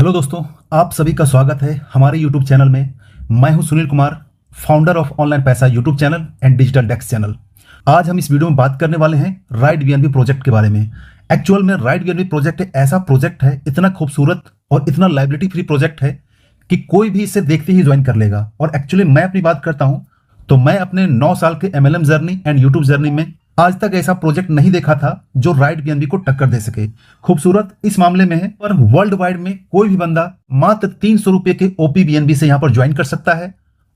Hello दोस्तों, आप सभी का स्वागत है हमारे यूट्यूब चैनल में। मैं हूं Sunil Kumar, founder of online Paisa YouTube channel and digital desk channel. आज हम इस वीडियो में बात करने वाले हैं राइट बीएनबी प्रोजेक्ट के बारे में। एक्चुअल में राइट बीएनबी प्रोजेक्ट एक ऐसा प्रोजेक्ट है, इतना खूबसूरत और इतना लाइबिलिटी फ्री प्रोजेक्ट है कि कोई भी इसे देखते ही ज्वाइन कर लेगा। और एक्चुअली मैं अपनी बात करता हूं तो मैं अपने 9 साल के MLM journey and YouTube journey में आज तक ऐसा प्रोजेक्ट नहीं देखा था जो राइट बीएनबी को टक्कर दे सके। खूबसूरत इस मामले में है, पर वर्ल्ड वाइड में कोई भी बंदा मात्र 300 रुपए के ओपी बीएनबी से यहां पर ज्वाइन कर सकता है।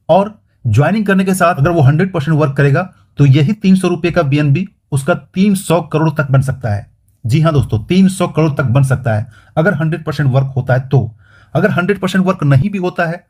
और ज्वाइनिंग करने के साथ अगर वो 100% वर्क करेगा तो यही 300 रुपए का बीएनबी उसका 300 करोड़ तक बन सकता है। जी हाँ दोस्तों, 300 करोड़ तक बन सकता है अगर 100% वर्क होता है तो। अगर 100% वर्क नहीं भी होता है,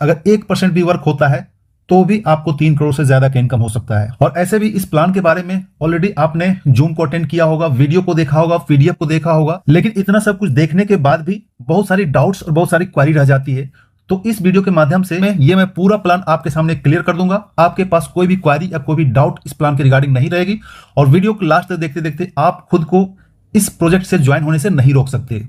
अगर 1% भी वर्क होता है तो भी आपको 3 करोड़ से ज्यादा का इनकम हो सकता है। और ऐसे भी इस प्लान के बारे में ऑलरेडी आपने जूम को अटेंड किया होगा, वीडियो को देखा होगा, पीडीएफ को देखा होगा, लेकिन इतना सब कुछ देखने के बाद भी बहुत सारी डाउट्स और बहुत सारी क्वेरी रह जाती है। तो इस वीडियो के माध्यम से मैं पूरा प्लान आपके सामने क्लियर कर दूंगा। आपके पास कोई भी क्वेरी या कोई भी डाउट इस प्लान के रिगार्डिंग नहीं रहेगी। और वीडियो को लास्ट तक देखते देखते आप खुद को इस प्रोजेक्ट से ज्वाइन होने से नहीं रोक सकते,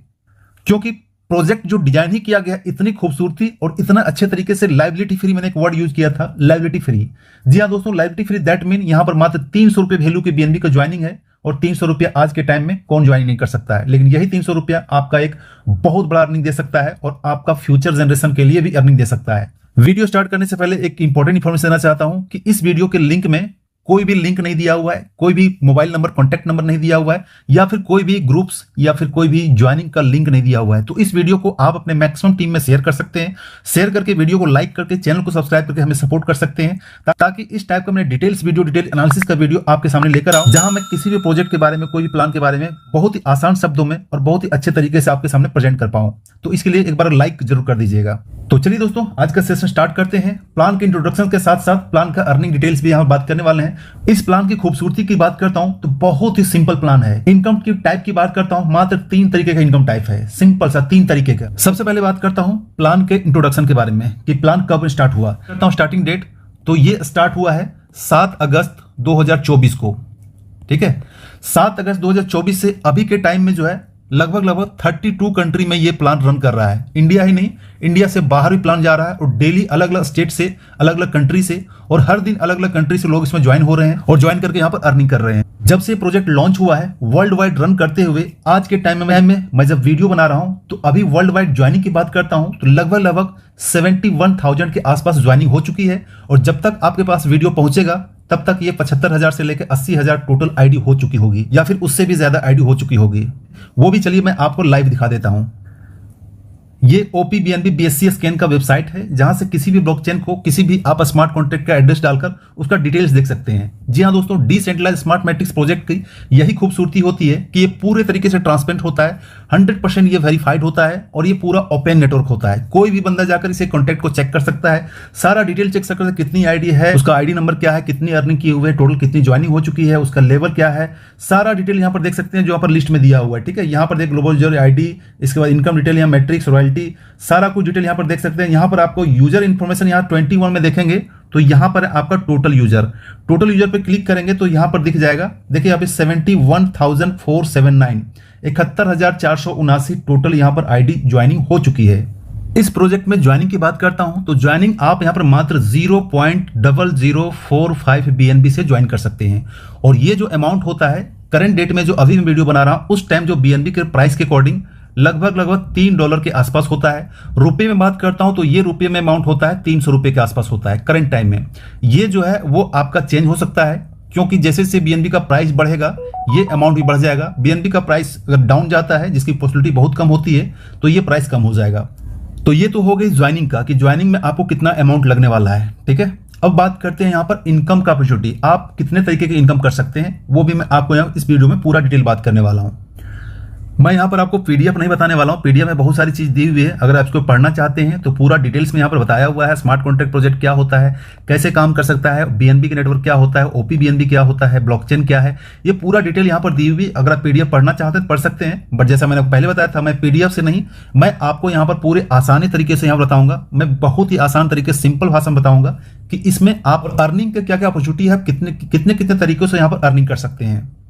क्योंकि प्रोजेक्ट जो डिजाइन ही किया गया इतनी खूबसूरती और इतना अच्छे तरीके से लाइबिलिटी फ्री, मैंने एक वर्ड यूज किया था, लाइबिलिटी फ्री। जी हाँ दोस्तों, लाइबिलिटी फ्री दैट मीन यहां पर मात्र 300 रुपए वैल्यू के बीएनबी का ज्वाइनिंग है। और 300 रुपया आज के टाइम में कौन ज्वाइन नहीं कर सकता है, लेकिन यही 300 रुपया आपका एक बहुत बड़ा अर्निंग दे सकता है और आपका फ्यूचर जनरेशन के लिए भी अर्निंग दे सकता है। वीडियो स्टार्ट करने से पहले एक इंपॉर्टेंट इन्फॉर्मेशन देना चाहता हूं कि इस वीडियो के लिंक में कोई भी लिंक नहीं दिया हुआ है, कोई भी मोबाइल नंबर, कॉन्टैक्ट नंबर नहीं दिया हुआ है, या फिर कोई भी ग्रुप्स या फिर कोई भी ज्वाइनिंग का लिंक नहीं दिया हुआ है। तो इस वीडियो को आप अपने मैक्सिमम टीम में शेयर कर सकते हैं। शेयर करके वीडियो को लाइक करके चैनल को सब्सक्राइब करके हमें सपोर्ट कर सकते हैं, ताकि इस टाइप का मैं डिटेल एनालिसिस का वीडियो आपके सामने लेकर आऊं, जहां मैं किसी भी प्रोजेक्ट के बारे में, कोई भी प्लान के बारे में बहुत ही आसान शब्दों में और बहुत ही अच्छे तरीके से आपके सामने प्रेजेंट कर पाऊं। तो इसके लिए एक बार लाइक जरूर कर दीजिएगा। तो चलिए दोस्तों, आज का सेशन स्टार्ट करते हैं। प्लान के इंट्रोडक्शन के साथ साथ प्लान का अर्निंग डिटेल्स भी यहां बात करने वाले हैं। इस प्लान की खूबसूरती की बात करता हूं तो बहुत ही सिंपल प्लान है। इनकम की टाइप की बात करता हूं, मात्र 3 तरीके का इनकम टाइप है, सिंपल सा 3 तरीके का। सबसे पहले बात करता हूं प्लान के इंट्रोडक्शन के बारे में कि प्लान कब स्टार्ट हुआ। करता हूं स्टार्टिंग डेट, तो ये स्टार्ट हुआ है 7 अगस्त 2024 को। ठीक है, 7 अगस्त 2024 से अभी के टाइम में जो है लगभग 32 कंट्री में ये प्लान रन कर रहा है। इंडिया ही नहीं, इंडिया से बाहर भी प्लान जा रहा है, और डेली अलग अलग स्टेट से, अलग अलग कंट्री से, और हर दिन अलग अलग कंट्री से लोग इसमें ज्वाइन हो रहे हैं और ज्वाइन करके यहाँ पर अर्निंग कर रहे हैं। जब से प्रोजेक्ट लॉन्च हुआ है वर्ल्ड वाइड रन करते हुए आज के टाइम में मैं जब वीडियो बना रहा हूं तो अभी वर्ल्ड वाइड ज्वाइनिंग की बात करता हूं तो लगभग 71,000 के आसपास ज्वाइनिंग हो चुकी है। और जब तक आपके पास वीडियो पहुंचेगा तब तक ये 75,000 से लेकर 80,000 टोटल आईडी हो चुकी होगी, या फिर उससे भी ज्यादा आईडी हो चुकी होगी। वो भी चलिए मैं आपको लाइव दिखा देता हूं। ये OPBNB BSC स्कैन का वेबसाइट है, जहां से किसी भी ब्लॉकचेन को, किसी भी आप स्मार्ट कॉन्ट्रैक्ट का एड्रेस डालकर उसका डिटेल्स देख सकते हैं। जी हाँ दोस्तों, डिसेंट्रलाइज्ड स्मार्ट मैट्रिक्स प्रोजेक्ट की यही खूबसूरती होती है कि ये पूरे तरीके से ट्रांसपेरेंट होता है, 100% ये वेरीफाइड होता है, और ये पूरा ओपन नेटवर्क होता है। कोई भी बंदा जाकर इसे कॉन्टैक्ट को चेक कर सकता है, सारा डिटेल चेक सकता है, कितनी आईडी है, उसका आईडी नंबर क्या है, कितनी अर्निंग की हुई है, टोटल कितनी ज्वाइनिंग हो चुकी है, उसका लेवल क्या है, सारा डिटेल यहाँ पर देख सकते हैं जो यहाँ पर लिस्ट में दिया हुआ है। ठीक है, यहाँ पर देख ग्लोबल यूजर आईडी, इसके बाद इनकम डिटेल, यहाँ मैट्रिक्स, रॉयल्टी, सारा कुछ डिटेल यहाँ पर देख सकते हैं। यहाँ पर आपको यूजर इन्फॉर्मेशन यहाँ 21 में देखेंगे तो यहाँ पर आपका टोटल यूजर पे क्लिक करेंगे तो यहाँ पर दिख जाएगा। देखिए यहाँ पे 71,479 71,479 टोटल यहाँ पर आईडी ज्वाइनिंग हो चुकी है। इस प्रोजेक्ट में ज्वाइनिंग की बात करता हूं तो ज्वाइनिंग आप यहां पर मात्र 0.0045 BNB से ज्वाइन कर सकते हैं। और ये जो अमाउंट होता है करंट डेट में, जो अभी मैं वीडियो बना रहा हूं उस टाइम, जो BNB के प्राइस के अकॉर्डिंग लगभग $3 के आसपास होता है। रुपए में बात करता हूं तो ये रुपए में अमाउंट होता है 300 रुपए के आसपास होता है करंट टाइम में। ये जो है वो आपका चेंज हो सकता है, क्योंकि जैसे जैसे BNB का प्राइस बढ़ेगा ये अमाउंट भी बढ़ जाएगा। BNB का प्राइस अगर डाउन जाता है, जिसकी पॉसिबिलिटी बहुत कम होती है, तो ये प्राइस कम हो जाएगा। तो ये तो हो गई ज्वाइनिंग का कि ज्वाइनिंग में आपको कितना अमाउंट लगने वाला है। ठीक है, अब बात करते हैं यहाँ पर इनकम का अपॉर्चुनिटी। आप कितने तरीके की इनकम कर सकते हैं वो भी मैं आपको यहाँ इस वीडियो में पूरा डिटेल बात करने वाला हूँ। मैं यहाँ पर आपको पीडीएफ नहीं बताने वाला हूँ, पीडीएफ में बहुत सारी चीज दी हुई है। अगर आप इसको पढ़ना चाहते हैं तो पूरा डिटेल्स में यहाँ पर बताया हुआ है। स्मार्ट कॉन्ट्रैक्ट प्रोजेक्ट क्या होता है, कैसे काम कर सकता है, बीएनबी के नेटवर्क क्या होता है, OPBNB क्या होता है, ब्लॉकचेन क्या है, ये पूरा डिटेल यहाँ पर दी हुई। अगर आप पीडीएफ पढ़ना चाहते हैं पढ़ सकते हैं, बट जैसा मैंने पहले बताया था, मैं पीडीएफ से नहीं, मैं आपको यहाँ पर पूरे आसानी तरीके से यहाँ बताऊंगा। मैं बहुत ही आसान तरीके, सिंपल भाषा में बताऊंगा कि इसमें आप अर्निंग के क्या क्या अपॉर्चुनिटी है, कितने कितने तरीकों से यहाँ पर अर्निंग कर सकते हैं।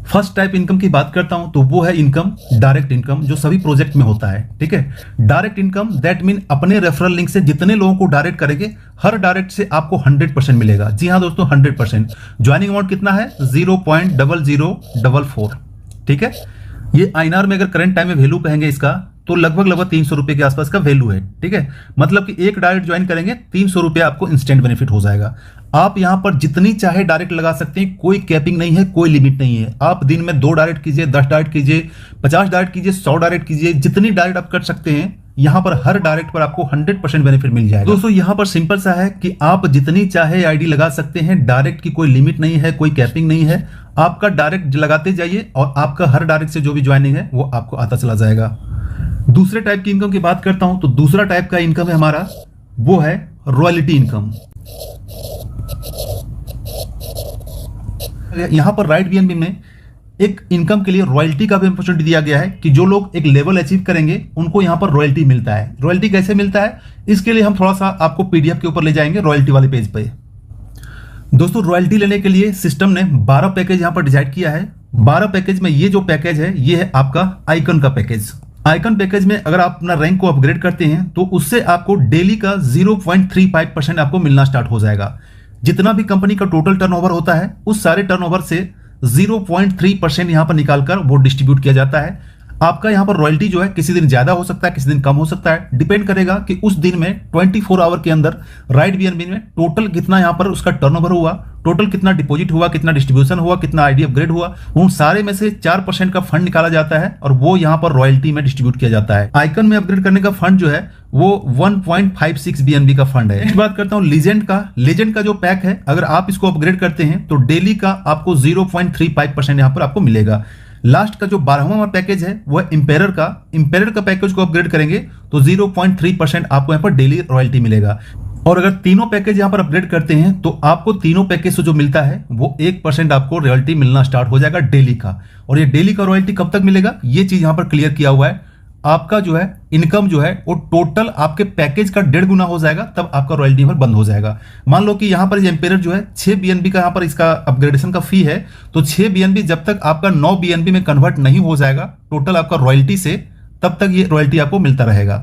फर्स्ट टाइप इनकम की बात करता हूं तो वो है इनकम डायरेक्ट इनकम, जो सभी प्रोजेक्ट में होता है। ठीक है, डायरेक्ट इनकम दैट मीन अपने रेफरल लिंक से जितने लोगों को डायरेक्ट करेंगे हर डायरेक्ट से आपको 100% मिलेगा। जी हाँ दोस्तों, 100%। ज्वाइनिंग अमाउंट कितना है? 0.0044। ठीक है, ये INR में अगर करंट टाइम में वैल्यू कहेंगे इसका तो लगभग 300 रुपए के आसपास का वैल्यू है। ठीक है, मतलब कि एक डायरेक्ट ज्वाइन करेंगे 300 रुपए आपको इंस्टेंट बेनिफिट हो जाएगा। आप यहां पर जितनी चाहे डायरेक्ट लगा सकते हैं, कोई कैपिंग नहीं है, कोई लिमिट नहीं है। आप दिन में 2 डायरेक्ट कीजिए, 10 डायरेक्ट कीजिए, 50 डायरेक्ट कीजिए, 100 डायरेक्ट कीजिए, जितनी डायरेक्ट आप कर सकते हैं यहां पर हर डायरेक्ट पर आपको 100% बेनिफिट मिल जाएगा। दोस्तों यहां पर सिंपल सा है कि आप जितनी चाहे आईडी लगा सकते हैं, डायरेक्ट की कोई लिमिट नहीं है, कोई कैपिंग नहीं है। आपका डायरेक्ट लगाते जाइए और आपका हर डायरेक्ट से जो भी ज्वाइनिंग है वो आपको आता चला जाएगा। दूसरे टाइप की इनकम की बात करता हूं तो दूसरा टाइप का इनकम है हमारा, वो है रॉयल्टी इनकम। यहां पर राइट बीएनबी में एक इनकम के लिए रॉयल्टी का भी अपॉर्चुनिटी दिया गया है कि जो लोग एक लेवल अचीव करेंगे उनको यहां पर रॉयल्टी मिलता है। रॉयल्टी कैसे मिलता है, इसके लिए हम थोड़ा सा आपको पीडीएफ के ऊपर ले जाएंगे, रॉयल्टी वाले पेज पे। दोस्तों रॉयल्टी लेने के लिए सिस्टम ने 12 पैकेज यहां पर डिसाइड किया है। 12 पैकेज में ये जो पैकेज है ये है आपका आइकन का पैकेज। आइकन पैकेज में अगर आप अपना रैंक को अपग्रेड करते हैं तो उससे आपको डेली का 0.35% आपको मिलना स्टार्ट हो जाएगा। जितना भी कंपनी का टोटल टर्नओवर होता है उस सारे टर्नओवर से 0.3% यहां पर निकालकर वो डिस्ट्रीब्यूट किया जाता है। आपका यहां पर रॉयल्टी जो है किसी दिन ज्यादा हो सकता है, किसी दिन कम हो सकता है, डिपेंड करेगा कि उस दिन में 24 आवर के अंदर राइट बीएनबी में टोटल कितना यहां पर उसका टर्नओवर हुआ, टोटल कितना डिपॉजिट हुआ, कितना डिस्ट्रीब्यूशन हुआ, कितना आईडी अपग्रेड हुआ, उन सारे में से 4% का फंड निकाला जाता है और वो यहां पर रॉयल्टी में डिस्ट्रीब्यूट किया जाता है। आइकन में अपग्रेड करने का फंड जो है वो 1.56 बीएनबी का फंड है। नेक्स्ट बात करता हूं लीजेंड का। लीजेंड का जो पैक है अगर आप इसको अपग्रेड करते हैं तो डेली का आपको 0.35% यहां पर आपको मिलेगा। लास्ट का जो 12वां पैकेज है वो है इंपेरर का। इंपेरर का पैकेज को अपग्रेड करेंगे तो 0.3% आपको यहां पर डेली रॉयल्टी मिलेगा। और अगर तीनों पैकेज यहां पर अपग्रेड करते हैं तो आपको तीनों पैकेज से जो मिलता है वो 1% आपको रॉयल्टी मिलना स्टार्ट हो जाएगा डेली का। और ये डेली का रॉयल्टी कब तक मिलेगा ये चीज यहां पर क्लियर किया हुआ है। आपका जो है इनकम जो है वो टोटल आपके पैकेज का 1.5 गुना हो जाएगा, तब आपका रॉयल्टी पर बंद हो जाएगा। मान लो कि यहां पर एम्पेयर जो है 6 बीएनबी का यहां पर इसका अपग्रेडेशन का फी है, तो 6 बीएनबी जब तक आपका 9 बीएनबी में कन्वर्ट नहीं हो जाएगा टोटल आपका रॉयल्टी से, तब तक ये रॉयल्टी आपको मिलता रहेगा।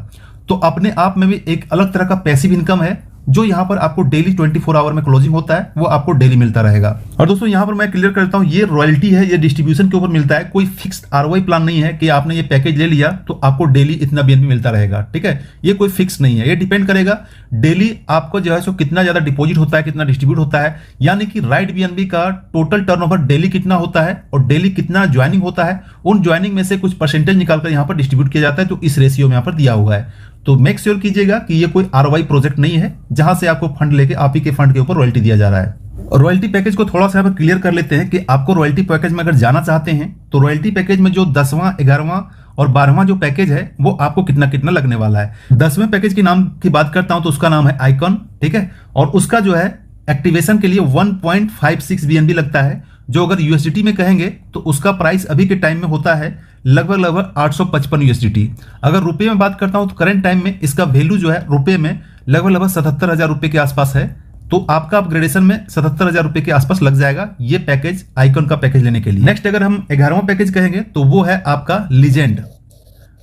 तो अपने आप में भी एक अलग तरह का पैसिव इनकम है जो यहां पर आपको डेली 24 आवर में क्लोजिंग होता है, वो आपको डेली मिलता रहेगा। और दोस्तों यहां पर मैं क्लियर करता हूं, ये रॉयल्टी है, ये डिस्ट्रीब्यूशन के ऊपर मिलता है, कोई फिक्स्ड आरओआई प्लान नहीं है कि आपने ये पैकेज ले लिया तो आपको डेली इतना बीएनबी मिलता रहेगा। ठीक है, ये कोई फिक्स नहीं है, ये डिपेंड करेगा डेली आपको जो है सो कितना ज्यादा डिपॉजिट होता है, कितना डिस्ट्रीब्यूट होता है, यानी कि राइट बीएनबी का टोटल टर्नओवर डेली कितना होता है और डेली कितना ज्वाइनिंग होता है, उन ज्वाइनिंग में से कुछ परसेंटेज निकालकर यहां पर डिस्ट्रीब्यूट किया जाता है। तो इस रेशियो में यहां पर दिया हुआ है। तो मेक श्योर कीजिएगा कि ये कोई आरओआई प्रोजेक्ट नहीं है जहां से आपको फंड लेके आप ही के फंड के ऊपर रॉयल्टी दिया जा रहा है। रॉयल्टी पैकेज को थोड़ा सा यहाँ पर क्लियर कर लेते हैं कि आपको रॉयल्टी पैकेज में अगर जाना चाहते हैं तो रॉयल्टी पैकेज में जो 10वां, 11वां और 12वां जो पैकेज है वो आपको कितना कितना लगने वाला है। 10वें पैकेज के नाम की बात करता हूं तो उसका नाम है आइकन। ठीक है, और उसका जो है एक्टिवेशन के लिए 1.56 बीएनबी लगता है, जो अगर यूएसडीटी में कहेंगे तो उसका प्राइस अभी के टाइम में होता है लगभग 855 यूएसडीटी। अगर रुपए में बात करता हूं तो करंट टाइम में इसका वैल्यू जो है रुपए में लगभग 77,000 रुपए के आसपास है। तो आपका अपग्रेडेशन में 77,000 रुपए के आसपास लग जाएगा ये पैकेज, आइकन का पैकेज लेने के लिए। नेक्स्ट अगर हम 11वां पैकेज कहेंगे तो वो है आपका लीजेंड।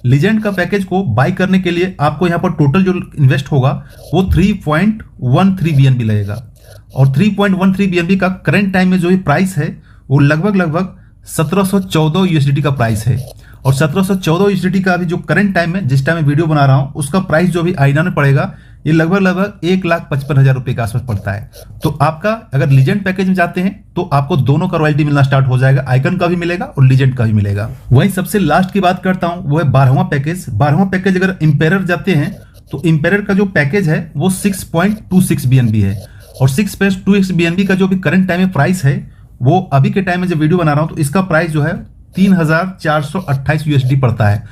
लीजेंड का पैकेज को बाई करने के लिए आपको यहां पर टोटल जो इन्वेस्ट होगा वो 3.13 बीएनबी लगेगा। और 3.13 बीएनबी का करंट टाइम में जो प्राइस है वो लगभग 1714 यूएसडीटी का प्राइस है। और 1714 यूएसडीटी का अभी जो करंट टाइम में जिस टाइम में वीडियो बना रहा हूं उसका प्राइस जो भी आईना में पड़ेगा ये लगभग 1,55,000 रुपए के आसपास पड़ता है। तो आपका अगर लीजेंड पैकेज में जाते हैं तो आपको दोनों का रॉयल्टी मिलना स्टार्ट हो जाएगा, आइकन का भी मिलेगा और लीजेंड का भी मिलेगा। वहीं सबसे लास्ट की बात करता हूं वो है 12वां पैकेज। 12वां पैकेज अगर इंपेरर जाते हैं तो इंपेरर का जो पैकेज है वो 6.26 बीएनबी है। और 6.26 बीएनबी का जो भी करंट टाइम में प्राइस है वो अभी के टाइम में जब वीडियो बना रहा हूं तो इसका प्राइस जो है 3,428 यूएसडी पड़ता है।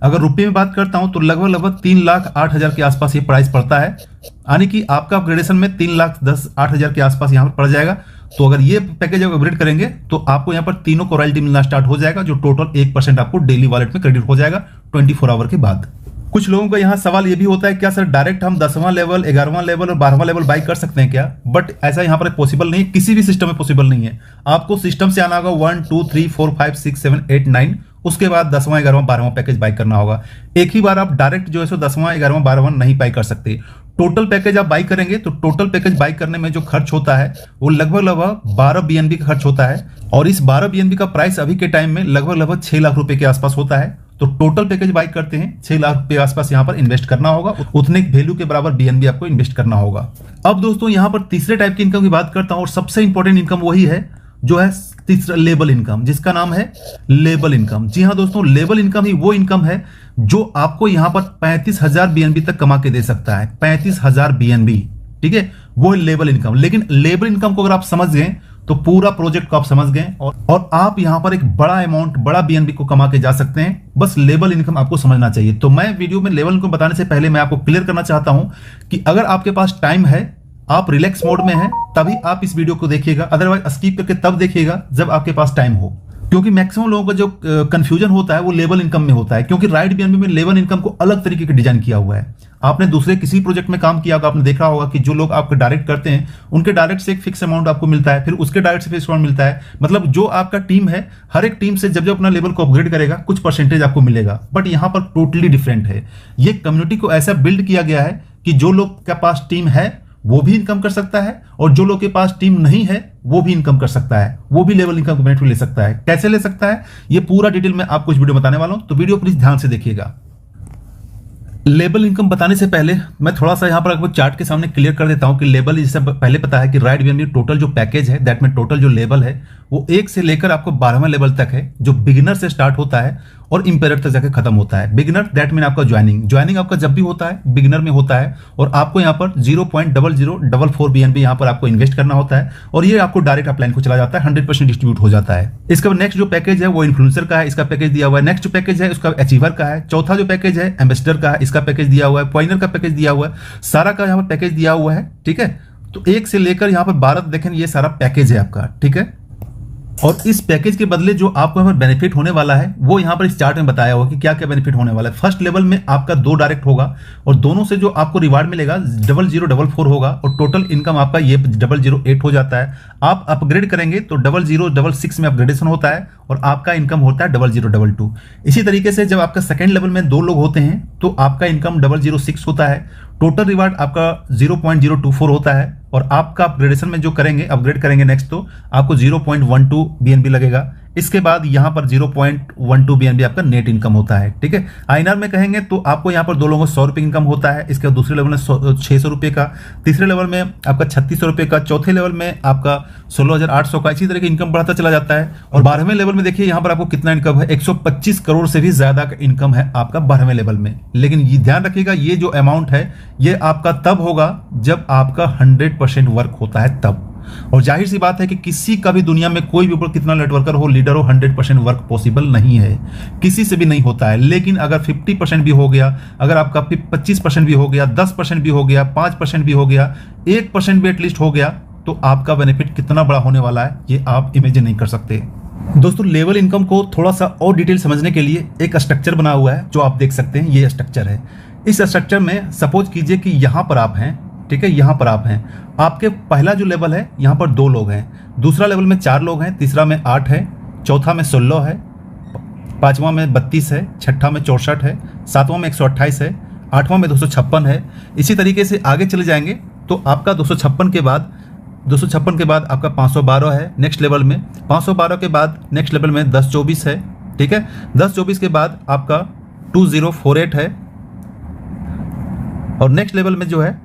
अगर रुपए में बात करता हूं तो लगभग 3,08,000 के आसपास ये प्राइस पड़ता है, यानी कि आपका अपग्रेडेशन में 3,10,08,000 के आसपास यहां पर पड़ जाएगा। तो अगर ये पैकेज अपग्रेड करेंगे तो आपको यहां पर तीनों को रॉयल्टी मिलना स्टार्ट हो जाएगा, जो टोटल 1% आपको डेली वॉलेट में क्रेडिट हो जाएगा 24 आवर के बाद। कुछ लोगों का यहाँ सवाल ये भी होता है क्या सर डायरेक्ट हम 10वां लेवल 11वां लेवल और 12वां लेवल बाई कर सकते हैं क्या? बट ऐसा यहाँ पर पॉसिबल नहीं है, किसी भी सिस्टम में पॉसिबल नहीं है। आपको सिस्टम से आना होगा 1 2 3 4 5 6 7 8 9, उसके बाद 10वां 11वां 12वां पैकेज बाई करना होगा। एक ही बार आप डायरेक्ट जो है सो 10वां 11वां 12वां नहीं बाई कर सकते। टोटल पैकेज आप बाई करेंगे तो टोटल पैकेज बाई करने में जो खर्च होता है वो लगभग 12 BNB का खर्च होता है, और इस 12 BNB का प्राइस अभी के टाइम में लगभग 6 लाख रुपए के आसपास होता है। तो टोटल पैकेज बाई करते हैं 6 लाख रुपए आसपास यहाँ पर इन्वेस्ट करना होगा, उतने वैल्यू के बराबर BNB आपको इन्वेस्ट करना होगा। अब दोस्तों यहाँ पर तीसरे टाइप की इनकम की बात करता हूँ, और सबसे इंपॉर्टेंट इनकम वही है जो है तीसरा लेबल इनकम, जिसका नाम है लेबल इनकम। जी हाँ दोस्तों, लेबल इनकम ही वो इनकम है जो आपको यहाँ पर 35,000 BNB तक कमा के दे सकता है। 35,000 BNB, ठीक है, वो है लेबल इनकम। लेकिन लेबल इनकम को अगर आप समझ गए तो पूरा प्रोजेक्ट को आप समझ गए, और आप यहां पर एक बड़ा अमाउंट, बड़ा BNB को कमा के जा सकते हैं। बस लेबल इनकम आपको समझना चाहिए। तो मैं वीडियो में लेबल इनकम बताने से पहले मैं आपको क्लियर करना चाहता हूं कि अगर आपके पास टाइम है, आप रिलैक्स मोड में हैं, तभी आप इस वीडियो को देखिएगा, अदरवाइज स्किप करके तब देखिएगा जब आपके पास टाइम हो। क्योंकि मैक्सिमम लोगों का जो कंफ्यूजन होता है वो लेबल इनकम में होता है, क्योंकि राइट BNB में लेबल इनकम को अलग तरीके का डिजाइन किया हुआ है। आपने दूसरे किसी प्रोजेक्ट में काम किया होगा, आपने देखा होगा कि जो लोग आपको डायरेक्ट करते हैं उनके डायरेक्ट से एक फिक्स अमाउंट आपको मिलता है, फिर उसके डायरेक्ट से फिक्स अमाउंट मिलता है। मतलब जो आपका टीम है, हर एक टीम से जब जब अपना लेवल को अपग्रेड करेगा कुछ परसेंटेज आपको मिलेगा। बट यहाँ पर टोटली डिफरेंट है। ये कम्युनिटी को ऐसा बिल्ड किया गया है कि जो लोग के पास टीम है वो भी इनकम कर सकता है, और जो लोग के पास टीम नहीं है वो भी इनकम कर सकता है, वो भी लेवल इनकम का बेनिफिट ले सकता है। कैसे ले सकता है ये पूरा डिटेल में आपको इस वीडियो बताने वाला हूं, तो वीडियो प्लीज ध्यान से देखिएगा। लेबल इनकम बताने से पहले मैं थोड़ा सा यहाँ पर आपको चार्ट के सामने क्लियर कर देता हूँ कि लेबल, जैसे पहले पता है कि राइट BNB टोटल जो पैकेज है, दैट में टोटल जो लेवल है वो 1 से लेकर आपको 12वें लेवल तक है, जो बिगिनर से स्टार्ट होता है और इंपेरर तक जाकर खत्म होता है। बिगिनर दैट मीन आपका ज्वाइनिंग आपका जब भी होता है बिगिनर में होता है, और आपको यहाँ पर 0.0044 BNB यहाँ पर आपको इन्वेस्ट करना होता है, और ये आपको डायरेक्ट अपलाइन को चला जाता है, 100% डिस्ट्रीब्यूट हो जाता है। इसके बाद नेक्स्ट जो पैकेज है वो इन्फ्लुएंसर का है, इसका पैकेज दिया हुआ है। नेक्स्ट जो पैकेज है उसका अचीवर का है। चौथा जो पैकेज है एम्बेसडर का है, इसका पैकेज दिया हुआ है। पॉइनर का पैकेज दिया हुआ है, सारा का यहाँ पर पैकेज दिया हुआ है, ठीक है। तो 1 से लेकर यहाँ पर 12 देखें, ये सारा पैकेज है आपका, ठीक है। और इस पैकेज के बदले जो आपको यहाँ पर बेनिफिट होने वाला है वो यहाँ पर इस चार्ट में बताया हुआ कि क्या क्या बेनिफिट होने वाला है। फर्स्ट लेवल में आपका 2 डायरेक्ट होगा, और दोनों से जो आपको रिवार्ड मिलेगा 0044 होगा, और टोटल इनकम आपका ये 008 हो जाता है। आप अपग्रेड करेंगे तो 0066 में अपग्रेडेशन होता है, और आपका इनकम होता है 0022। इसी तरीके से जब आपका सेकेंड लेवल में 2 लोग होते हैं तो आपका इनकम 006 होता है। टोटल रिवार्ड आपका 0.024 होता है, और आपका अपग्रेडेशन में जो करेंगे, अपग्रेड करेंगे नेक्स्ट, तो आपको 0.12 BNB लगेगा। इसके बाद यहाँ पर 0.12 BNB आपका नेट इनकम होता है, ठीक है। INR में कहेंगे तो आपको यहाँ पर 2 लोगों को 100 रुपये इनकम होता है। इसके बाद दूसरे लेवल में 600 रुपये का, तीसरे लेवल में आपका 3600 रुपये का, चौथे लेवल में आपका 16,800 का। इसी तरह की इनकम बढ़ाता चला जाता है। और 12वें लेवल में देखिए यहाँ पर आपको कितना इनकम है, 125 करोड़ से भी ज्यादा का इनकम है आपका 12वें लेवल में। लेकिन ये ध्यान रखिएगा, ये जो अमाउंट है ये आपका तब होगा जब आपका 100% वर्क होता है तब। और जाहिर सी बात है कि किसी का भी दुनिया में कोई भी ऊपर कितना नेटवर्कर हो, लीडर हो, 100% वर्क पॉसिबल नहीं है, किसी से भी नहीं होता है। लेकिन अगर 50% भी हो गया, अगर आपका 25% भी हो गया, 10% भी हो गया, 5% भी हो गया, 1% भी एटलीस्ट हो गया, तो आपका बेनिफिट कितना बड़ा होने वाला है ये आप इमेजिन नहीं कर सकते। दोस्तों, लेवल इनकम को थोड़ा सा और डिटेल समझने के लिए एक स्ट्रक्चर बना हुआ है जो आप देख सकते हैं। ये स्ट्रक्चर है। इस स्ट्रक्चर में सपोज कीजिए कि यहाँ पर आप हैं, ठीक है, यहाँ पर आप हैं। आपके पहला जो लेवल है यहाँ पर 2 लोग हैं, दूसरा लेवल में 4 लोग हैं, तीसरा में 8 है, चौथा में 16 है, 5वां में 32 है, छठा में 64 है, 7वां में 128 है, 8वां में 256 है। इसी तरीके से आगे चले जाएंगे तो आपका 256 के बाद आपका 512 है नेक्स्ट लेवल में। 512 के बाद नेक्स्ट लेवल में 1024 है, ठीक है। 1024 के बाद आपका 2048 है, और नेक्स्ट लेवल में जो है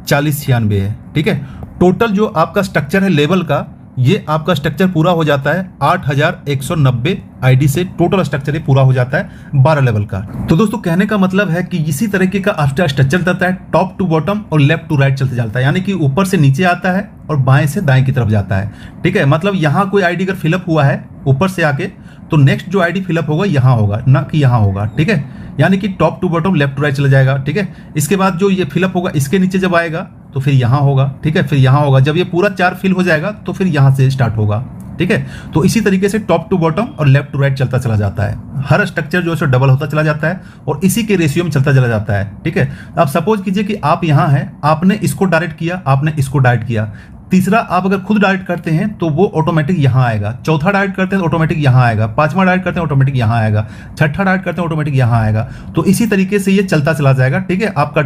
4096 है, ठीक है। टोटल जो आपका स्ट्रक्चर है लेवल का, ये आपका स्ट्रक्चर पूरा हो जाता है 8190 आईडी से। टोटल स्ट्रक्चर ये पूरा हो जाता है 12 लेवल का। तो दोस्तों, कहने का मतलब है कि इसी तरीके का आफ्टर स्ट्रक्चर चलता है, टॉप टू बॉटम और लेफ्ट टू राइट चलते जाता है, यानी कि ऊपर से नीचे आता है और बाएं से दाएं की तरफ जाता है, ठीक है। मतलब यहाँ कोई आईडी अगर फिलअप हुआ है ऊपर से आके, तो नेक्स्ट जो आईडी फिलअप होगा यहाँ होगा, ना कि यहाँ होगा, ठीक है। यानी कि top to bottom left to right चला जाएगा, ठीक है। इसके बाद जो ये फिलअप होगा इसके नीचे जब आएगा तो फिर यहाँ होगा, ठीक है, फिर यहाँ होगा। जब ये पूरा 4 फिल हो जाएगा तो फिर यहाँ से स्टार्ट होगा, ठीक है। तो इसी तरीके से टॉप टू बॉटम और लेफ्ट टू राइट चलता चला जाता है, हर स्ट्रक्चर जो है डबल होता चला जाता है और इसी के रेशियो में चलता चला जाता है, ठीक है। अब सपोज कीजिए कि आप यहाँ हैं, आपने इसको डायरेक्ट किया, आपने इसको डायरेक्ट किया, तीसरा आप अगर खुद डायरेक्ट करते हैं तो वो ऑटोमेटिक यहाँ आएगा, चौथा डायरेक्ट करते हैं तो ऑटोमेटिक यहाँ आएगा, पांचवा डायरेक्ट करते हैं ऑटोमेटिक यहाँ आएगा, छठा डायरेक्ट करते हैं ऑटोमेटिक यहाँ आएगा। तो इसी तरीके से ये चलता चला जाएगा, ठीक है। आपका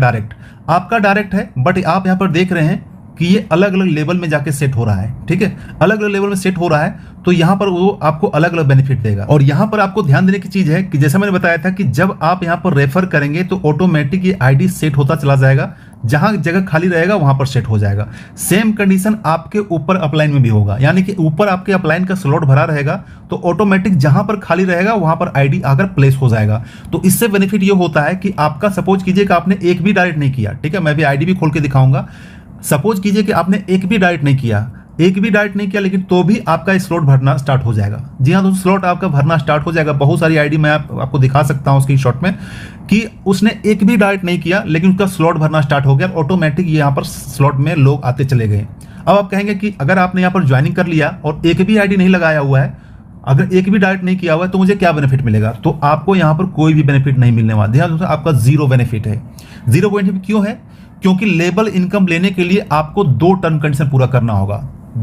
डायरेक्ट है, बट आप यहाँ पर देख रहे हैं कि ये अलग अलग लेवल में जाके सेट हो रहा है, ठीक है। अलग अलग लेवल में सेट हो रहा है तो यहाँ पर वो आपको अलग अलग बेनिफिट देगा। और यहाँ पर आपको ध्यान देने की चीज है कि जैसा मैंने बताया था कि जब आप यहाँ पर रेफर करेंगे तो ऑटोमेटिक ये आईडी सेट होता चला जाएगा, जहां जगह खाली रहेगा वहां पर सेट हो जाएगा। सेम कंडीशन आपके ऊपर अपलाइन में भी होगा, यानी कि ऊपर आपके अपलाइन का स्लॉट भरा रहेगा तो ऑटोमेटिक जहां पर खाली रहेगा वहां पर आईडी आकर प्लेस हो जाएगा। तो इससे बेनिफिट ये होता है कि आपका सपोज कीजिए कि आपने एक भी डायरेक्ट नहीं किया, ठीक है, मैं भी आईडी भी खोल के दिखाऊंगा। सपोज कीजिए कि आपने एक भी डायरेक्ट नहीं किया, लेकिन तो भी आपका स्लॉट भरना स्टार्ट हो जाएगा। जी हाँ, तो स्लॉट आपका भरना स्टार्ट हो जाएगा। बहुत सारी आईडी मैं आपको दिखा सकता हूँ स्क्रीनशॉट में कि उसने एक भी डायरेक्ट नहीं किया लेकिन उसका स्लॉट भरना स्टार्ट हो गया, ऑटोमेटिक यहाँ पर स्लॉट में लोग आते चले गए। अब आप कहेंगे कि अगर आपने यहाँ पर ज्वाइनिंग कर लिया और एक भी आईडी नहीं लगाया हुआ है, अगर एक भी डायरेक्ट नहीं किया हुआ है तो मुझे क्या बेनिफिट मिलेगा? तो आपको यहाँ पर कोई भी बेनिफिट नहीं मिलने वाला। ध्यान रखिए, आपका जीरो बेनिफिट है। जीरो बेनिफिट क्यों है? क्योंकि लेबल इनकम लेने के लिए आपको 2 टर्म कंडीशन पूरा करना होगा।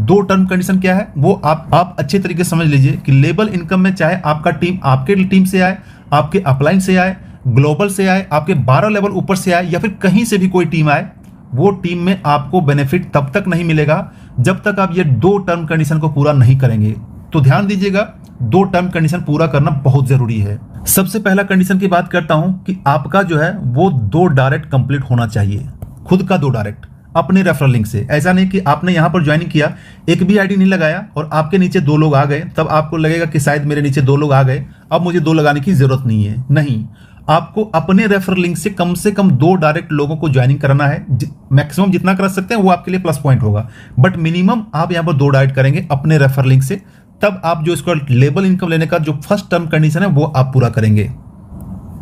2 टर्म कंडीशन क्या है वो आप अच्छे तरीके से समझ लीजिए कि लेबल इनकम में चाहे आपका टीम आपके टीम से आए, आपके अपलाइन से आए, ग्लोबल से आए, आपके 12 लेवल ऊपर से आए या फिर कहीं से भी कोई टीम आए, वो टीम में आपको बेनिफिट तब तक नहीं मिलेगा जब तक आप ये 2 टर्म कंडीशन को पूरा नहीं करेंगे। तो ध्यान दीजिएगा, 2 टर्म कंडीशन पूरा करना बहुत जरूरी है। सबसे पहला कंडीशन की बात करता हूं कि आपका जो है वो 2 डायरेक्ट कंप्लीट होना चाहिए, खुद का 2 डायरेक्ट अपने रेफरल लिंक से। ऐसा नहीं कि आपने यहां पर ज्वाइनिंग किया, एक भी आईडी नहीं लगाया और आपके नीचे 2 लोग आ गए, तब आपको लगेगा कि शायद मेरे नीचे 2 लोग आ गए, अब मुझे 2 लगाने की जरूरत नहीं है। नहीं, आपको अपने रेफरल लिंक से कम 2 डायरेक्ट लोगों को ज्वाइनिंग कराना है। मैक्सिमम जितना कर सकते हैं वो आपके लिए प्लस पॉइंट होगा, बट मिनिमम आप यहां पर 2 डायरेक्ट करेंगे अपने रेफरल लिंक से, तब आप जो इसको लेबल इनकम लेने का जो फर्स्ट टर्म कंडीशन है वो आप पूरा करेंगे।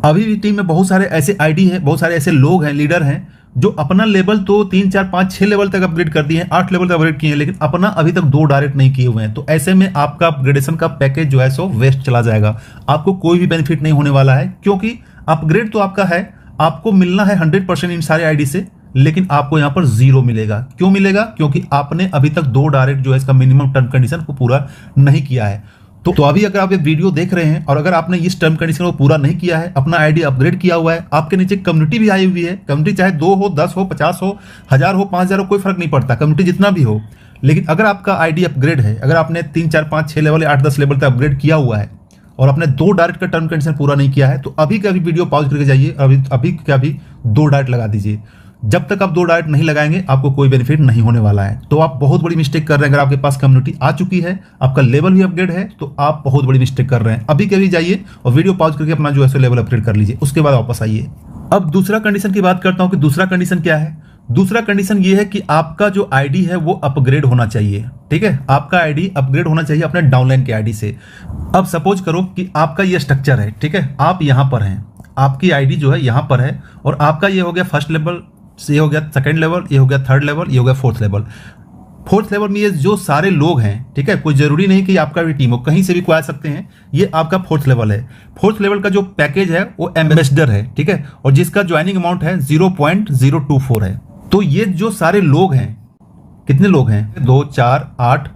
अभी भी टीम में बहुत सारे ऐसे आईडी है, बहुत सारे ऐसे लोग हैं, लीडर हैं जो अपना लेवल तो 3, 4, 5, 6 लेवल तक अपग्रेड कर दिए हैं, 8 लेवल तक अपग्रेड किए हैं, लेकिन अपना अभी तक 2 डायरेक्ट नहीं किए हुए हैं। तो ऐसे में आपका अपग्रेडेशन का पैकेज जो है सो वेस्ट चला जाएगा, आपको कोई भी बेनिफिट नहीं होने वाला है, क्योंकि अपग्रेड तो आपका है, आपको मिलना है 100% इन सारे आईडी से, लेकिन आपको यहां पर 0 मिलेगा। क्यों मिलेगा? क्योंकि आपने अभी तक 2 डायरेक्ट जो है इसका मिनिमम टर्म कंडीशन को पूरा नहीं किया है। तो अभी अगर आप ये वीडियो देख रहे हैं और अगर आपने इस टर्म कंडीशन को पूरा नहीं किया है, अपना आईडी अपग्रेड किया हुआ है, आपके नीचे कम्युनिटी भी आई हुई है, कम्युनिटी चाहे 2 हो, 10 हो, 50 हो, 1000 हो, 5000 हो, कोई फर्क नहीं पड़ता, कम्युनिटी जितना भी हो, लेकिन अगर आपका आईडी अपग्रेड है, अगर आपने 3, 4, 5, 6 लेवल, 8, 10 लेवल तक अपग्रेड किया हुआ है और आपने 2 डायरेक्ट का टर्म कंडीशन पूरा नहीं किया है, तो अभी का भी वीडियो पॉज करके जाइए, अभी का भी 2 डायरेक्ट लगा दीजिए। जब तक आप 2 डायरेक्ट नहीं लगाएंगे आपको कोई बेनिफिट नहीं होने वाला है। तो आप बहुत बड़ी मिस्टेक कर रहे हैं। अगर आपके पास कम्युनिटी आ चुकी है, आपका लेवल भी अपग्रेड है, तो आप बहुत बड़ी मिस्टेक कर रहे हैं। अभी कभी जाइए और वीडियो पॉज करके अपना जो है लेवल अपग्रेड कर लीजिए, उसके बाद वापस आइए। अब दूसरा कंडीशन की बात करता हूं कि दूसरा कंडीशन क्या है। दूसरा कंडीशन ये है कि आपका जो आईडी है वो अपग्रेड होना चाहिए, ठीक है, आपका आईडी अपग्रेड होना चाहिए अपने डाउनलाइन के आईडी से। अब सपोज करो कि आपका ये स्ट्रक्चर है, ठीक है, आप यहां पर हैं, आपकी आईडी जो है यहां पर है और आपका ये हो गया फर्स्ट लेवल, ये हो गया सेकंड लेवल, ये हो गया थर्ड लेवल, ये हो गया फोर्थ लेवल। फोर्थ लेवल में ये जो सारे लोग हैं, ठीक है, कोई जरूरी नहीं कि आपका भी टीम हो, कहीं से भी कोई आ सकते हैं, ये आपका फोर्थ लेवल है। फोर्थ लेवल का जो पैकेज है वो एम्बेसडर है, ठीक है, और जिसका ज्वाइनिंग अमाउंट है 0.024 है। तो ये जो सारे लोग हैं, कितने लोग हैं? 2, 4, 8,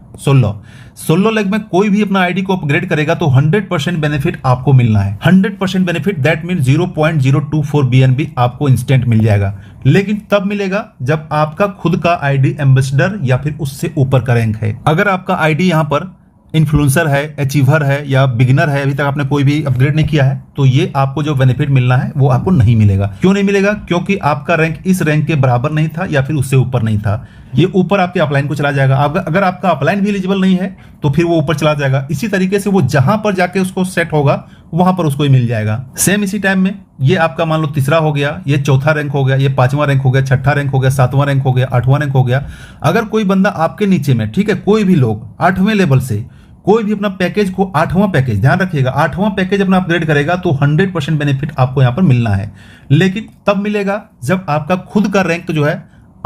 16 लेग में कोई भी अपना आईडी को अपग्रेड करेगा तो 100% बेनिफिट आपको मिलना है। 100% बेनिफिट, दैट मीन 0.024 BNB आपको इंस्टेंट मिल जाएगा, लेकिन तब मिलेगा जब आपका खुद का आईडी एम्बेसडर या फिर उससे ऊपर का रैंक है। अगर आपका आईडी यहां पर इन्फ्लुएंसर है, अचीवर है या बिगिनर है, अभी तक आपने कोई भी अपग्रेड नहीं किया है, तो ये आपको जो बेनिफिट मिलना है वो आपको नहीं मिलेगा। क्यों नहीं मिलेगा? क्योंकि आपका रैंक इस रैंक के बराबर नहीं था या फिर उससे ऊपर नहीं था, ये ऊपर आपके अपलाइन को चला जाएगा। अगर आपका अपलाइन भी एलिजिबल नहीं है तो फिर वो ऊपर चला जाएगा। इसी तरीके से वो जहां पर जाके उसको सेट होगा वहां पर उसको ही मिल जाएगा। सेम इसी टाइम में ये आपका मान लो तीसरा हो गया, ये चौथा रैंक हो गया, ये 5वां रैंक हो गया, 6ठा रैंक हो गया, 7वां रैंक हो गया, 8वां रैंक हो गया। अगर कोई बंदा आपके नीचे में, ठीक है, कोई भी लोग 8वें लेवल से कोई भी अपना पैकेज को 8वां पैकेज, ध्यान रखिएगा, 8वां पैकेज अपना अपग्रेड करेगा तो 100% बेनिफिट आपको यहां पर मिलना है। लेकिन तब मिलेगा जब आपका खुद का रैंक जो है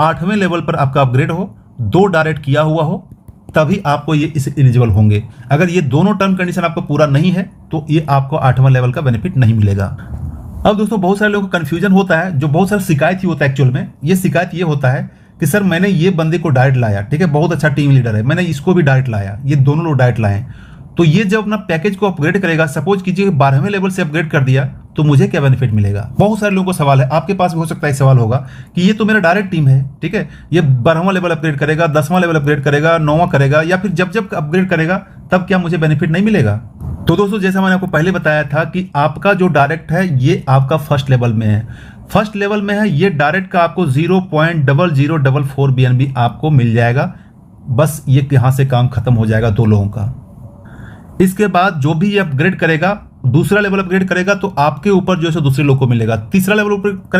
8वें लेवल पर आपका अपग्रेड हो, 2 डायरेक्ट किया हुआ हो, तभी आपको ये इस एलिजिबल होंगे। अगर ये दोनों टर्म कंडीशन आपको पूरा नहीं है तो ये आपको 8वां लेवल का बेनिफिट नहीं मिलेगा। अब दोस्तों बहुत सारे लोगों को कंफ्यूजन होता है, जो बहुत सारा शिकायत ही होता है एक्चुअल में। ये शिकायत ये होता है कि सर मैंने ये बंदे को डायरेक्ट लाया, ठीक है, बहुत अच्छा टीम लीडर है, मैंने इसको भी डायरेक्ट लाया, ये दोनों लोग डायरेक्ट लाए, तो ये जब अपना पैकेज को अपग्रेड करेगा, सपोज कीजिए 12वें लेवल से अपग्रेड कर दिया, तो मुझे क्या बेनिफिट मिलेगा। बहुत सारे लोगों को सवाल है, आपके पास भी हो सकता है सवाल होगा कि ये तो मेरा डायरेक्ट टीम है, ठीक है, ये 12वां लेवल अपग्रेड करेगा, 10वां लेवल अपग्रेड करेगा, 9वां करेगा, या फिर जब जब अपग्रेड करेगा तब क्या मुझे बेनिफिट नहीं मिलेगा। तो दोस्तों जैसा मैंने आपको पहले बताया था कि आपका जो डायरेक्ट है ये आपका फर्स्ट लेवल में है, फर्स्ट लेवल में है, ये डायरेक्ट का आपको 0.0044 BNB आपको मिल जाएगा। बस ये यहां से काम खत्म हो जाएगा 2 लोगों का। इसके बाद जो भी ये अपग्रेड करेगा, दूसरा लेवल अपग्रेड करेगा तो आपके ऊपर जो है दूसरे लोग को मिलेगा, तीसरा लेवल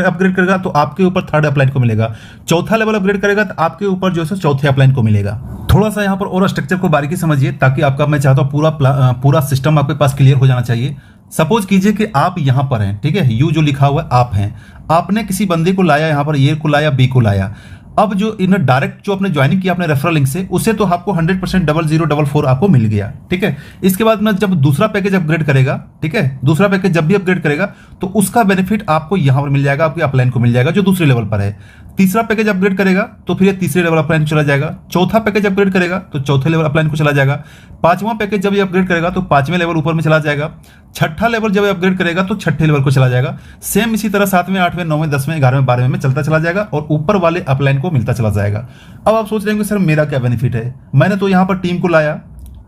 अपग्रेड करेगा तो आपके ऊपर थर्ड अपलाइन को मिलेगा, चौथा लेवल अपग्रेड करेगा तो आपके ऊपर जो है चौथे अपलाइन को मिलेगा। थोड़ा सा यहाँ पर और स्ट्रक्चर को बारीकी समझिए, ताकि आपका, मैं चाहता हूँ पूरा सिस्टम आपके पास क्लियर हो जाना चाहिए। सपोज कीजिए कि आप यहाँ पर हैं, ठीक है, यू जो लिखा हुआ है आप हैं, आपने किसी बंदे को लाया, यहाँ पर ए को लाया, बी को लाया। अब जो इन्हें डायरेक्ट जो आपने ज्वाइनिंग किया अपने रेफरल लिंक से, उससे तो आपको 100% 0044 आपको मिल गया, ठीक है। इसके बाद में जब दूसरा पैकेज अपग्रेड करेगा, ठीक है, दूसरा पैकेज जब भी अपग्रेड करेगा तो उसका बेनिफिट आपको यहां पर मिल जाएगा, आपके अपलाइन को मिल जाएगा जो दूसरे लेवल पर है। तीसरा पैकेज अपग्रेड करेगा तो फिर ये तीसरे लेवल अपलाइन को चला जाएगा, चौथा पैकेज अपग्रेड करेगा तो चौथे लेवल अपलाइन को चला जाएगा, 5वां पैकेज जब ये अपग्रेड करेगा तो 5वें लेवल ऊपर में चला जाएगा, छठा लेवल जब अपग्रेड करेगा तो छठे लेवल को चला जाएगा। सेम इसी तरह 7वें, 8वें, 9वें, 10वें, 11वें, 12वें में चलता चला जाएगा और ऊपर वाले अपलाइन को मिलता चला जाएगा। अब आप सोच रहे होंगे सर मेरा क्या बेनिफिट है, मैंने तो यहाँ पर टीम को लाया,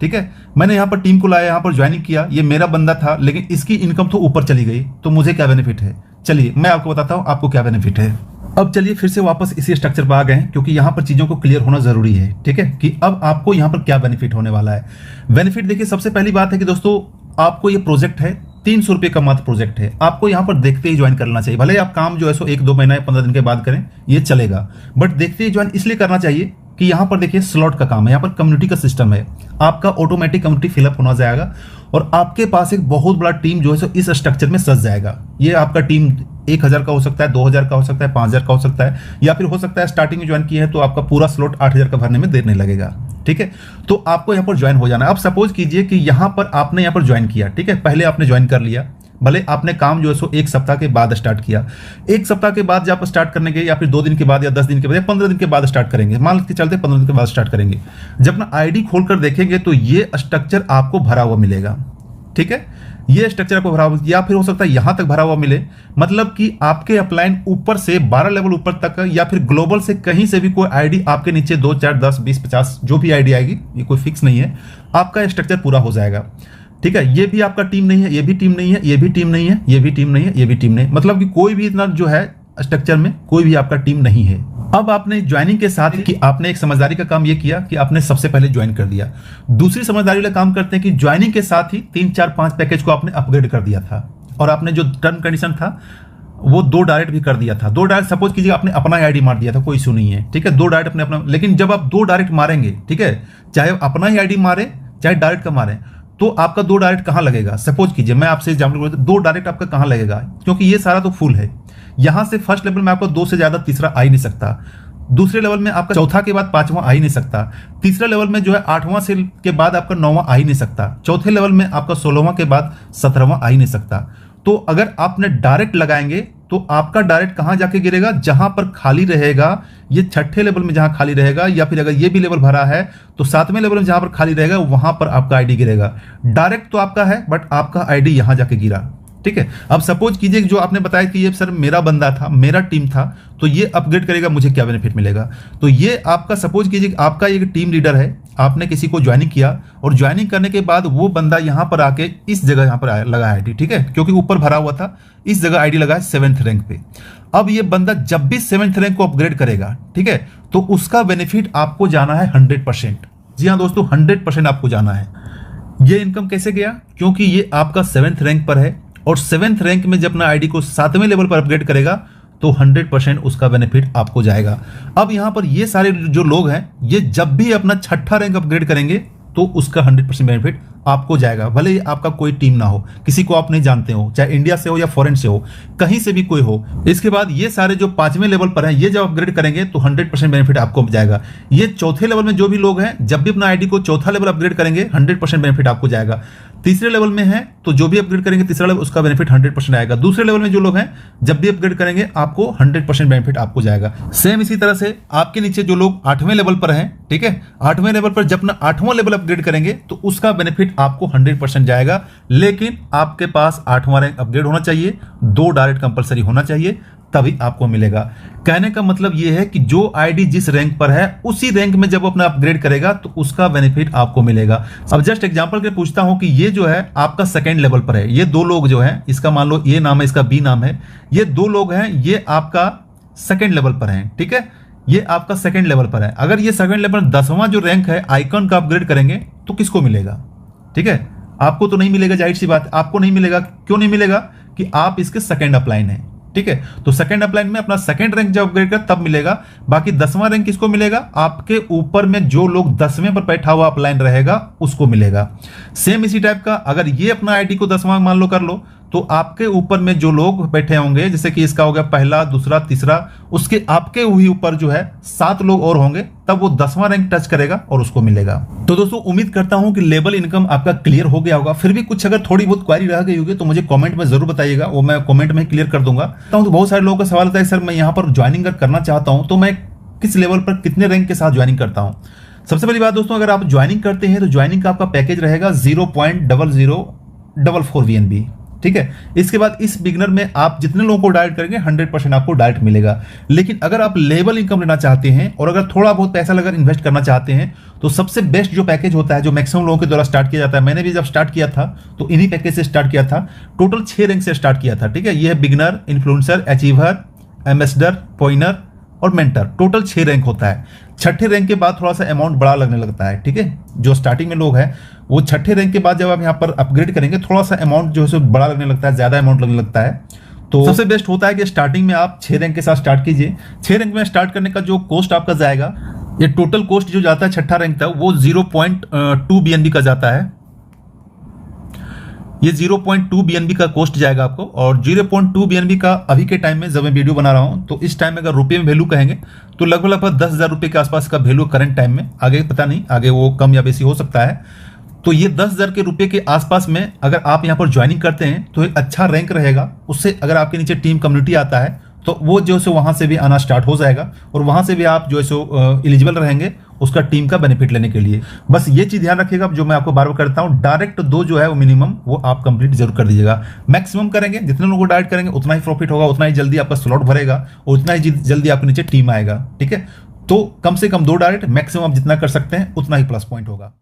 ठीक है, मैंने यहाँ पर टीम को लाया, यहाँ पर ज्वाइनिंग किया, ये मेरा बंदा था, लेकिन इसकी इनकम तो ऊपर चली गई, तो मुझे क्या बेनिफिट है। चलिए मैं आपको बताता हूँ आपको क्या बेनिफिट है। अब चलिए फिर से वापस इसी स्ट्रक्चर पर आ गए हैं, क्योंकि यहाँ पर चीजों को क्लियर होना जरूरी है, ठीक है, कि अब आपको यहाँ पर क्या बेनिफिट होने वाला है। बेनिफिट देखिए, सबसे पहली बात है कि दोस्तों आपको ये प्रोजेक्ट है, 300 रुपये का मात्र प्रोजेक्ट है, आपको यहाँ पर देखते ही ज्वाइन करना चाहिए। भले आप काम जो है सो 1-2 महीना या 15 दिन के बाद करें, ये चलेगा, बट देखते ही ज्वाइन इसलिए करना चाहिए कि यहाँ पर देखिए स्लॉट का काम है, यहाँ पर कम्युनिटी का सिस्टम है, आपका ऑटोमेटिक कम्युनिटी फिलअप होना जाएगा और आपके पास एक बहुत बड़ा टीम जो है सो इस स्ट्रक्चर में सज जाएगा। ये आपका टीम 1000 का हो सकता है, 2000 का हो सकता है, 5000 का हो सकता है, या फिर हो सकता है स्टार्टिंग में ज्वाइन किया है तो आपका पूरा स्लॉट 8000 का भरने में देर नहीं लगेगा, ठीक है। तो आपको यहाँ पर ज्वाइन हो जाना है। अब सपोज कीजिए कि यहाँ पर आपने यहाँ पर ज्वाइन किया, ठीक है, पहले आपने ज्वाइन कर लिया, भले आपने काम जो है सो 1 सप्ताह के बाद स्टार्ट किया, 1 सप्ताह के बाद जब आप स्टार्ट करने के, या फिर 2 दिन के बाद, या 10 दिन के बाद, या 15 दिन के बाद स्टार्ट करेंगे, मान के चलते 15 दिन के बाद स्टार्ट करेंगे, जब अपना आईडी खोलकर देखेंगे तो ये स्ट्रक्चर आपको भरा हुआ मिलेगा, ठीक है, ये स्ट्रक्चर आपको भरा हुआ, या फिर हो सकता है यहां तक भरा हुआ मिले, मतलब कि आपके अपलाइन ऊपर से 12 लेवल ऊपर तक, या फिर ग्लोबल से कहीं से भी कोई आईडी आपके नीचे 2, 4, 10, 20, 50 जो भी आईडी आएगी, ये कोई फिक्स नहीं है, आपका स्ट्रक्चर पूरा हो जाएगा, ठीक है। ये भी आपका टीम नहीं है, ये भी टीम नहीं है, ये भी टीम नहीं है, ये भी टीम नहीं है, ये भी टीम नहीं, मतलब कि कोई भी इतना जो है स्ट्रक्चर में कोई भी आपका टीम नहीं है। अब आपने ज्वाइनिंग के साथ कि आपने एक समझदारी का काम ये किया कि आपने सबसे पहले ज्वाइन कर दिया। दूसरी समझदारी वाला काम करते हैं कि ज्वाइनिंग के साथ ही 3, 4, 5 पैकेज को आपने अपग्रेड कर दिया था, और आपने जो टर्म कंडीशन था वो 2 डायरेक्ट भी कर दिया था। 2 डायरेक्ट सपोज कीजिए आपने अपना आईडी मार दिया था, कोई इशू नहीं है, ठीक है, 2 डायरेक्ट अपने अपना, लेकिन जब आप 2 डायरेक्ट मारेंगे, ठीक है, चाहे अपना ही आईडी मारे चाहे डायरेक्ट का मारे, तो आपका 2 डायरेक्ट कहां लगेगा। सपोज कीजिए मैं आपसे एग्जाम्पल बोलता हूं, 2 डायरेक्ट आपका कहां लगेगा, क्योंकि ये सारा तो फुल है, यहां से फर्स्ट लेवल में आपका 2 से ज्यादा तीसरा आ ही नहीं सकता, दूसरे लेवल में आपका चौथा के बाद 5वां आ ही नहीं सकता, तीसरा लेवल में जो है 8वां से के बाद आपका 9वां आ ही नहीं सकता, चौथे लेवल में आपका 16वां के बाद 17वां आ ही नहीं सकता। तो अगर आपने डायरेक्ट लगाएंगे तो आपका डायरेक्ट कहां जाके गिरेगा, जहां पर खाली रहेगा, ये छठे लेवल में जहां खाली रहेगा, या फिर अगर ये भी लेवल भरा है तो 7वें लेवल में जहां पर खाली रहेगा वहां पर आपका आईडी गिरेगा। डायरेक्ट तो आपका है बट आपका आईडी यहां जाके गिरा, ठीक है। अब सपोज कीजिए जो आपने बताया कि ये सर मेरा बंदा था, मेरा टीम था, तो ये अपग्रेड करेगा, मुझे क्या बेनिफिट मिलेगा। तो ये आपका सपोज कीजिए आपका एक टीम लीडर है, आपने किसी को ज्वाइनिंग किया और ज्वाइनिंग करने के बाद वो बंदा यहां पर आके इस जगह यहां पर लगा आईडी, ठीक है, क्योंकि ऊपर भरा हुआ था, इस जगह आईडी लगा है 7th रैंक पे। अब ये बंदा जब भी 7th रैंक को अपग्रेड करेगा, ठीक है, तो उसका बेनिफिट आपको जाना है 100%। जी हाँ दोस्तों, 100% आपको जाना है। ये इनकम कैसे गया, क्योंकि ये आपका 7th रैंक पर है, और 7th रैंक में जब अपना आईडी को 7वें लेवल पर अपग्रेड करेगा तो 100% उसका बेनिफिट आपको जाएगा। अब यहां पर ये सारे जो लोग हैं, ये जब भी अपना 6ठा रैंक अपग्रेड करेंगे तो उसका 100% बेनिफिट आपको जाएगा, भले ही आपका कोई टीम ना हो, किसी को आप नहीं जानते हो, चाहे इंडिया से हो या फॉरेन से हो, कहीं से भी कोई हो। इसके बाद ये सारे जो 5वें लेवल पर हैं, ये जब अपग्रेड करेंगे तो 100% बेनिफिट आपको जाएगा। ये चौथे लेवल में जो भी लोग हैं, जब भी अपना आईडी को चौथा लेवल अपग्रेड करेंगे 100% बेनिफिट आपको जाएगा। तीसरे लेवल में है तो जो भी अपग्रेड करेंगे तीसरा लेवल, उसका बेनिफिट 100% आएगा। दूसरे लेवल में जो लोग हैं, जब भी अपग्रेड करेंगे आपको 100% बेनिफिट आपको जाएगा। सेम इसी तरह से आपके नीचे जो लोग 8वें लेवल पर हैं, ठीक है, 8वें लेवल पर जब अपना 8वां लेवल अपग्रेड करेंगे तो उसका बेनिफिट आपको 100% जाएगा। लेकिन आपके पास 8वां रैंक अपग्रेड होना चाहिए, 2 डायरेक्ट कंपलसरी होना चाहिए, तभी आपको मिलेगा। कहने का मतलब यह है कि जो आईडी जिस रैंक पर है उसी रैंक में जब अपना अपग्रेड करेगा तो उसका बेनिफिट आपको मिलेगा। अब जस्ट एग्जांपल के पूछता हूं कि ये जो है आपका सेकंड लेवल पर है, ये 2 लोग जो हैं, इसका मान लो ये नाम है, इसका बी नाम है, ये 2 लोग हैं, ये आपका सेकंड लेवल पर हैं, ठीक है, ये आपका सेकंड लेवल पर है। अगर ये सेकंड लेवल 10वां जो रैंक है आइकन का अपग्रेड करेंगे तो किसको मिलेगा? ठीक है, आपको तो नहीं मिलेगा, जाहिर सी बात, आपको नहीं मिलेगा। क्यों नहीं मिलेगा? कि आप इसके सेकंड अपलाइन है, ठीक है। तो सेकंड अपलाइन में अपना सेकंड रैंक जब अपग्रेड कर तब मिलेगा। बाकी 10वां रैंक किसको मिलेगा? आपके ऊपर में जो लोग 10वें पर बैठा हुआ अपलाइन रहेगा उसको मिलेगा। सेम इसी टाइप का अगर ये अपना आईडी को 10वां मान लो कर लो, तो आपके ऊपर में जो लोग बैठे होंगे, जैसे कि इसका हो गया पहला, दूसरा, तीसरा, उसके आपके ही ऊपर जो है 7 लोग और होंगे, तब वो 10वां रैंक टच करेगा और उसको मिलेगा। तो दोस्तों उम्मीद करता हूं कि लेवल इनकम आपका क्लियर हो गया होगा। फिर भी कुछ अगर थोड़ी बहुत क्वेरी रह गई होगी तो मुझे कमेंट में जरूर बताइएगा, वो मैं कमेंट में क्लियर कर दूंगा। तो बहुत सारे लोगों का सवाल आता है सर मैं यहाँ पर ज्वाइनिंग करना चाहता हूँ तो मैं किस लेवल पर कितने रैंक के साथ ज्वाइनिंग करता हूँ? सबसे पहली बात दोस्तों, अगर आप ज्वाइनिंग करते हैं तो ज्वाइनिंग का आपका पैकेज रहेगा 0.0044 VNB, ठीक है। इसके बाद इस बिगनर में आप जितने लोगों को डायरेक्ट करेंगे 100% आपको डायरेक्ट मिलेगा। लेकिन अगर आप लेवल इनकम लेना चाहते हैं और अगर थोड़ा बहुत पैसा अगर इन्वेस्ट करना चाहते हैं तो सबसे बेस्ट जो पैकेज होता है, जो मैक्सिमम लोगों के द्वारा स्टार्ट किया जाता है, मैंने भी जब स्टार्ट किया था तो इन्हीं पैकेज से स्टार्ट किया था। टोटल 6 रैंक से स्टार्ट किया था, ठीक है। ये है बिगनर, इन्फ्लुएंसर, अचीवर, एम्बेसडर, पॉइनर और मेंटर। टोटल 6 रैंक होता है। 6ठे रैंक के बाद थोड़ा सा अमाउंट बड़ा लगने लगता है, ठीक है। जो स्टार्टिंग में लोग हैं वो 6ठे रैंक के बाद जब आप यहाँ पर अपग्रेड करेंगे थोड़ा सा अमाउंट जो है बड़ा लगने लगता है, ज्यादा अमाउंट लगने लगता है। तो सबसे बेस्ट होता है कि स्टार्टिंग में आप 6 रैंक के साथ स्टार्ट कीजिए। 6 रैंक में स्टार्ट करने का जो कॉस्ट आपका जाएगा, ये टोटल कॉस्ट जो जाता है 6ठा रैंक तक वो 0.2 BNB का जाता है। ये 0.2 BNB का कॉस्ट जाएगा आपको। और 0.2 BNB का अभी के टाइम में जब मैं वीडियो बना रहा हूं तो इस टाइम में अगर रुपये में वैल्यू कहेंगे तो लगभग 10,000 रुपये के आसपास का वैल्यू करंट टाइम में, आगे पता नहीं, आगे वो कम या बेसी हो सकता है। तो ये 10,000 के रुपये के आसपास में अगर आप यहाँ पर ज्वाइनिंग करते हैं तो एक अच्छा रैंक रहेगा। उससे अगर आपके नीचे टीम कम्युनिटी आता है तो वो जो है वहाँ से भी आना स्टार्ट हो जाएगा और वहाँ से भी आप जो है एलिजिबल रहेंगे उसका टीम का बेनिफिट लेने के लिए। बस ये चीज़ ध्यान रखिएगा, जो मैं आपको बार बार करता हूँ, डायरेक्ट 2 जो है वो मिनिमम वो आप कंप्लीट जरूर कर दीजिएगा। मैक्सिमम करेंगे, जितने लोगों को डायरेक्ट करेंगे उतना ही प्रॉफिट होगा, उतना ही जल्दी आपका स्लॉट भरेगा और उतना ही जल्दी आपके नीचे टीम आएगा, ठीक है। तो कम से कम 2 डायरेक्ट, मैक्सिमम आप जितना कर सकते हैं उतना ही प्लस पॉइंट होगा।